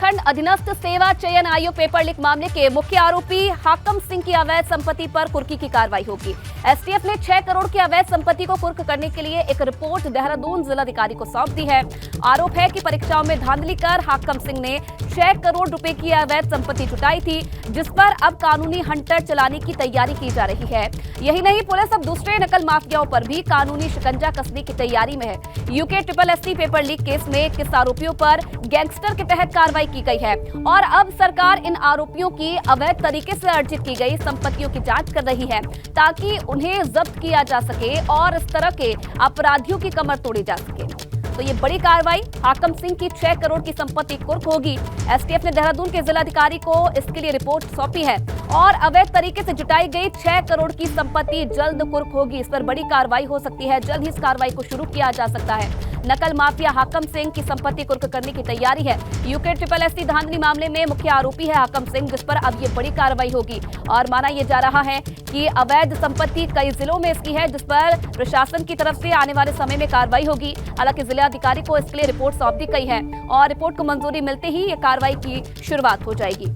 उत्तराखंड अधीनस्थ सेवा चयन आयोग पेपर लीक मामले के मुख्य आरोपी हाकम सिंह की अवैध संपत्ति पर कुर्की की कार्रवाई होगी। एसटीएफ ने 6 करोड़ की अवैध संपत्ति को कुर्क करने के लिए एक रिपोर्ट देहरादून जिलाधिकारी को सौंप दी है। आरोप है कि परीक्षाओं में धांधली कर हाकम सिंह ने 6 करोड़ रुपए की अवैध संपत्ति जुटाई थी, जिस पर अब कानूनी हंटर चलाने की तैयारी की जा रही है। यही नहीं, पुलिस अब दूसरे नकल माफियाओं पर भी कानूनी शिकंजा कसने की तैयारी में है। UK SSST paper leak case में 21 आरोपियों पर गैंगस्टर के तहत कार्रवाई की गई है और अब सरकार इन आरोपियों की अवैध तरीके से अर्जित की गई संपत्तियों की जांच कर रही है, ताकि उन्हें जब्त किया जा सके और इस तरह के अपराधियों की कमर तोड़ी जा सके। तो ये बड़ी कार्रवाई, हाकम सिंह की 6 करोड़ की संपत्ति कुर्क होगी। एसटीएफ ने देहरादून के जिलाधिकारी को इसके लिए रिपोर्ट सौंपी है और अवैध तरीके से जुटाई गई 6 करोड़ की संपत्ति जल्द कुर्क होगी। इस पर बड़ी कार्रवाई हो सकती है, जल्द ही इस कार्रवाई को शुरू किया जा सकता है। नकल माफिया हाकम सिंह की संपत्ति कुर्क करने की तैयारी है। यूके SSST धांधली मामले में मुख्य आरोपी है हाकम सिंह, जिस पर अब ये बड़ी कार्रवाई होगी और माना यह जा रहा है कि अवैध संपत्ति कई जिलों में इसकी है, जिस पर प्रशासन की तरफ से आने वाले समय में कार्रवाई होगी। हालांकि जिलाधिकारी को इसके लिए रिपोर्ट सौंप दी गई है और रिपोर्ट को मंजूरी मिलते ही ये कार्रवाई की शुरुआत हो जाएगी।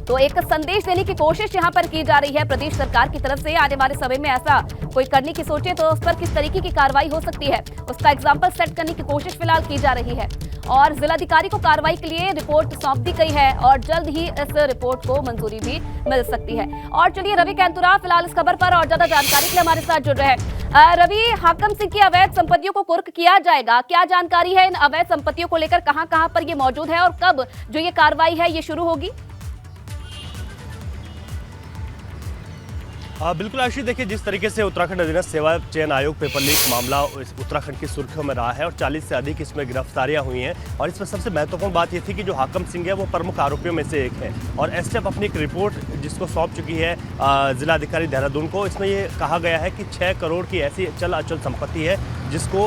तो एक संदेश देने की कोशिश यहां पर की जा रही है प्रदेश सरकार की तरफ से। आने वाले समय में ऐसा कोई करने की सोचे तो उस पर किस तरीके की कार्रवाई हो सकती है, उसका एग्जाम्पल सेट करने की कोशिश फिलहाल की जा रही है और जिलाधिकारी को कार्रवाई के लिए रिपोर्ट सौंप दी गई है और जल्द ही इस रिपोर्ट को मंजूरी भी मिल सकती है। और चलिए, रवि कैंतुरा फिलहाल इस खबर पर और ज्यादा जानकारी के लिए हमारे साथ जुड़ रहे हैं। रवि, हाकम सिंह की अवैध संपत्तियों को कुर्क किया जाएगा, क्या जानकारी है इन अवैध संपत्तियों को लेकर? कहां पर ये मौजूद है और कब जो ये कार्रवाई है ये शुरू होगी? बिल्कुल आशीष, देखिए जिस तरीके से उत्तराखंड अधीनस्थ सेवा चयन आयोग पेपर लीक मामला उत्तराखंड की सुर्खियों में रहा है और 40 से अधिक इसमें गिरफ्तारियां हुई हैं और इसमें सबसे महत्वपूर्ण बात यह थी कि जो हाकम सिंह है वो प्रमुख आरोपियों में से एक है और एसटीएफ अपनी एक रिपोर्ट जिसको सौंप चुकी है जिलाधिकारी देहरादून को। इसमें ये कहा गया है कि 6 करोड़ की ऐसी चल अचल संपत्ति है जिसको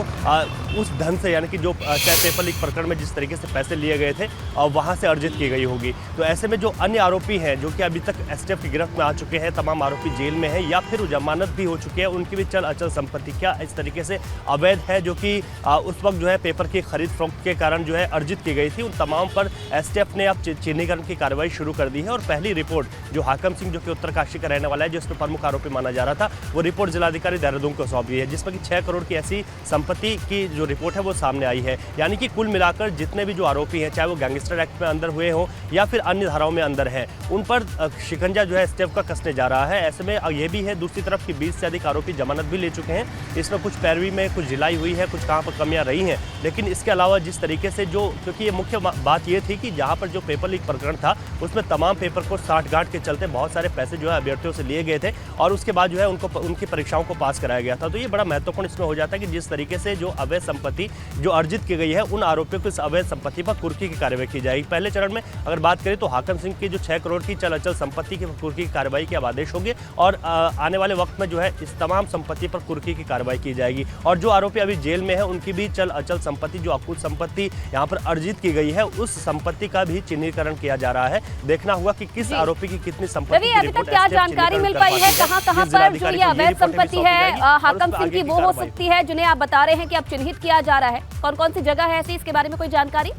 उस धन से, यानी कि जो चाहे पेपर लीक प्रकरण में जिस तरीके से पैसे लिए गए थे वहाँ से अर्जित की गई होगी। तो ऐसे में जो अन्य आरोपी हैं जो कि अभी तक एसटीएफ की गिरफ्त में आ चुके हैं, तमाम आरोपी जेल में है या फिर जमानत भी हो चुके हैं, उनकी भी चल अचल संपत्ति क्या इस तरीके से अवैध है जो कि उस वक्त जो है पेपर की खरीद फरोख्त के कारण जो है अर्जित की गई थी, उन तमाम पर एसटीएफ ने अब चिन्हीकरण की कार्रवाई शुरू कर दी है। और पहली रिपोर्ट जो हाकम सिंह जो कि उत्तरकाशी का रहने वाला है, जिसमें प्रमुख आरोपी माना जा रहा था, वो रिपोर्ट जिलाधिकारी देहरादून को सौंप दी है, जिसमें कि 6 करोड़ की ऐसी संपत्ति की जो रिपोर्ट है वो सामने आई है। यानी कि कुल मिलाकर जितने भी जो आरोपी हैं, चाहे वो गैंगस्टर एक्ट में अंदर हुए हों या फिर अन्य धाराओं में अंदर हैं, उन पर शिकंजा जो है एसटीएफ का कसने जा रहा है। ऐसे में ये भी है दूसरी तरफ की 20 से अधिक आरोपी जमानत भी ले चुके हैं। इसमें कुछ पैरवी में कुछ ढिलाई हुई है, कुछ कहाँ पर कमियां रही हैं, लेकिन इसके अलावा जिस तरीके से जो, क्योंकि ये मुख्य बात ये थी कि जहाँ पर जो पेपर लीक प्रकरण था उसमें तमाम पेपर को साठगांठ के चलते बहुत सारे पैसे जो है अभ्यर्थियों से लिए गए थे और उसके बाद जो है उनको उनकी परीक्षाओं को पास कराया गया था। तो ये बड़ा महत्वपूर्ण इसमें हो जाता है कि जिस तरीके से जो अवैध संपत्ति जो अर्जित की गई है, उन आरोपियों को इस अवैध संपत्ति पर कुर्की की कार्रवाई की जाएगी। पहले चरण में अगर बात करें तो हाकम सिंह की जो 6 करोड़ की चल अचल संपत्ति की कुर्की की कार्रवाई के अब आदेश होंगे और आने वाले वक्त में जो है इस तमाम संपत्ति पर कुर्की की कार्रवाई की जाएगी। और जो आरोपी अभी जेल में है उनकी भी चल अचल संपत्ति, जो अकुत संपत्ति यहाँ पर अर्जित की गई है, उस संपत्ति का भी चिन्हीकरण किया जा रहा है। देखना होगा कि किस आरोपी की कितनी संपत्ति की अभी तक क्या जानकारी मिल पाई है, कहां पर जो ये अवैध संपत्ति है हाकम सिंह की वो हो सकती है जिन्हें आप बता रहे हैं कि अब चिन्हित किया जा रहा है? कौन कौन सी जगह है ऐसी, इसके बारे में कोई जानकारी?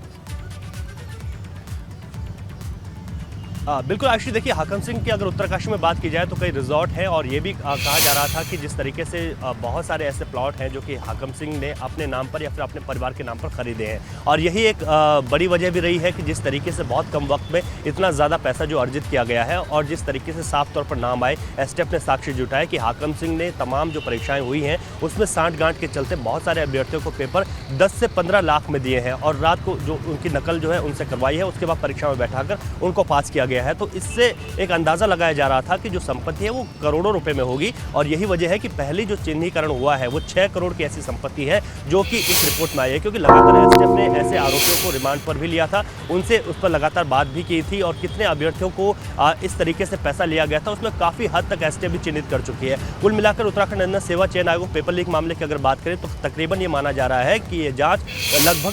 बिल्कुल आशीष, देखिए हाकम सिंह की अगर उत्तरकाशी में बात की जाए तो कई रिजॉर्ट हैं और ये भी कहा जा रहा था कि जिस तरीके से बहुत सारे ऐसे प्लॉट हैं जो कि हाकम सिंह ने अपने नाम पर या फिर अपने परिवार के नाम पर खरीदे हैं और यही एक बड़ी वजह भी रही है कि जिस तरीके से बहुत कम वक्त में इतना ज़्यादा पैसा जो अर्जित किया गया है और जिस तरीके से साफ तौर पर नाम आए, एसटीएफ ने साक्ष्य जुटाए कि हाकम सिंह ने तमाम जो परीक्षाएं हुई हैं उसमें साठगांठ के चलते बहुत सारे अभ्यर्थियों को पेपर 10 से 15 लाख में दिए हैं और रात को जो उनकी नकल जो है उनसे करवाई है, उसके बाद परीक्षा में बैठाकर उनको पास किया गया है। तो इससे एक अंदाजा लगाया जा रहा था कि जो संपत्ति है वो करोड़ों रुपए में होगी और यही वजह है कि पहली जो चिन्हीकरण हुआ है वो 6 करोड़ की ऐसी संपत्ति है जो कि इस रिपोर्ट में आई है, क्योंकि लगातार एसटीएफ ने ऐसे आरोपियों को रिमांड पर भी लिया था, उनसे उस पर लगातार बात भी की थी और कितने अभ्यर्थियों को इस तरीके से पैसा लिया गया था उसमें काफी हद तक एसटीएफ भी चिन्हित कर चुकी है। कुल मिलाकर उत्तराखंड अधीनस्थ सेवा चयन आयोग पेपर लीक मामले की अगर बात करें तो तकरीबन ये माना जा रहा है कि ये जांच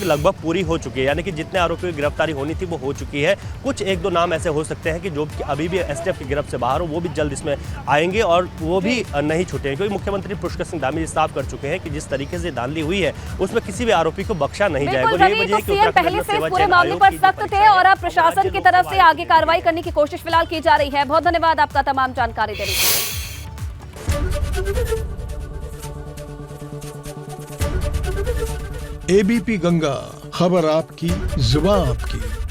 लगभग पूरी हो चुकी है, यानी कि जितने आरोपियों की गिरफ्तारी होनी थी वो हो चुकी है। कुछ 1-2 नाम ऐसे हो सकते सकते हैं कि जो अभी भी एसटीएफ की गिरफ्त से बाहर हो वो भी जल्द इसमें आएंगे और वो भी नहीं छूटेंगे, क्योंकि मुख्यमंत्री पुष्कर सिंह धामी जी साफ कर चुके हैं कि जिस तरीके से धांधली हुई है उसमें किसी भी आरोपी को बख्शा नहीं जाएगा। बिल्कुल रवि, तो सीएम पहले से इस पूरे मामले पर सख्त थे और अब प्रशासन की तरफ से आगे कार्रवाई करने की कोशिश फिलहाल की जा रही है। बहुत धन्यवाद आपका तमाम जानकारी देने के लिए। एबीपी गंगा, खबर आपकी, जुबान आपकी।